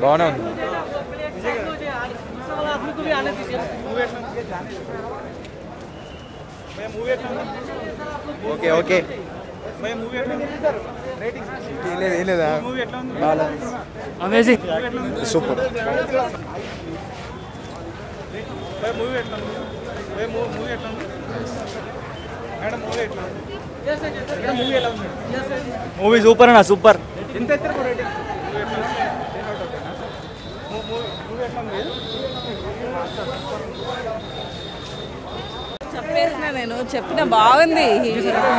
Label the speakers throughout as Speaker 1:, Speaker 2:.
Speaker 1: బాగానే ఉంది. Okay okay amazing super.
Speaker 2: Movie super అన్న సూపర్.
Speaker 3: చెప్పేసిన నేను చెప్పిన బాగుంది.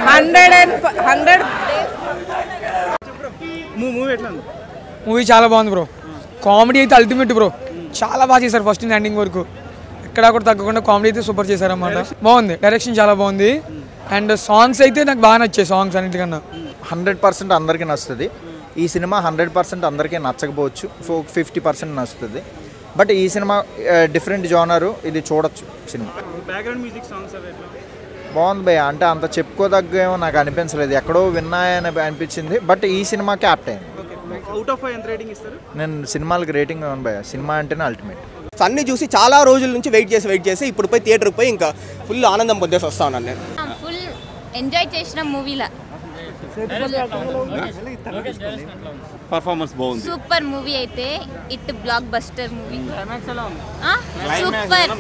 Speaker 3: 100
Speaker 4: మూవీ చాలా బాగుంది బ్రో. కామెడీ అయితే అల్టిమేట్ బ్రో. చాలా బాగా చేశారు ఫస్ట్ నుంచి ఎండింగ్ వరకు. ఎక్కడా కూడా తగ్గకుండా కామెడీ అయితే సూపర్ చేశారన్నమాట. బాగుంది, డైరెక్షన్ చాలా బాగుంది. అండ్ సాంగ్స్ అయితే నాకు బాగా నచ్చాయి. సాంగ్స్ అన్నిటికన్నా
Speaker 1: 100% అందరికీ నచ్చుతుంది. ఈ సినిమా 100% అందరికీ నచ్చకపోవచ్చు, 50% నచ్చుతుంది. బట్ ఈ సినిమా డిఫరెంట్ జోనరు, ఇది చూడొచ్చు సినిమా. బాగుంది భయ్య. అంటే అంత చెప్పుకోదగ్గేమో నాకు అనిపించలేదు, ఎక్కడో విన్నాయని అనిపించింది. బట్ ఈ సినిమాకి యాప్ట్ అయింది. నేను సినిమాలకి రేటింగ్ ఇవ్వను భయ్య. సినిమా అంటేనే అల్టిమేట్.
Speaker 5: అన్ని చూసి చాలా రోజుల నుంచి వెయిట్ చేసి ఇప్పుడు పోయి థియేటర్కి పోయి ఇంకా ఫుల్ ఆనందం పొందేసి వస్తా ఉన్నాను నేను.
Speaker 6: ఫుల్ ఎంజాయ్ చేసిన మూవీలా.
Speaker 7: పర్ఫార్మెన్స్ బాగుంది.
Speaker 6: సూపర్ మూవీ అయితే it block buster movie. Super.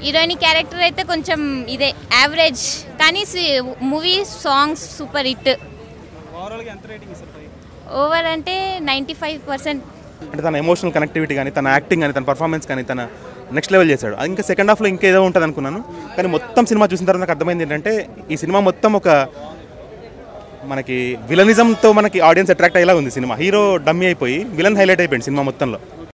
Speaker 6: Heroine character అయితే కొంచెం ఇదే యావరేజ్, కానీ movie songs super hit. Over అంటే 95%.
Speaker 7: అంటే తన ఎమోషనల్ కనెక్టివిటీ కానీ, తన యాక్టింగ్ కానీ, తన పర్ఫార్మెన్స్ కానీ తన నెక్స్ట్ లెవెల్ చేశాడు. అది ఇంకా సెకండ్ హాఫ్లో ఇంకేదో ఉంటుంది అనుకున్నాను, కానీ మొత్తం సినిమా చూసిన తర్వాత నాకు అర్థమైంది ఏంటంటే ఈ సినిమా మొత్తం ఒక మనకి విలనిజంతో మనకి ఆడియన్స్ అట్రాక్ట్ అయ్యేలా ఉంది సినిమా. హీరో డమ్మీ అయిపోయి విలన్ హైలైట్ అయిపోయింది సినిమా మొత్తంలో.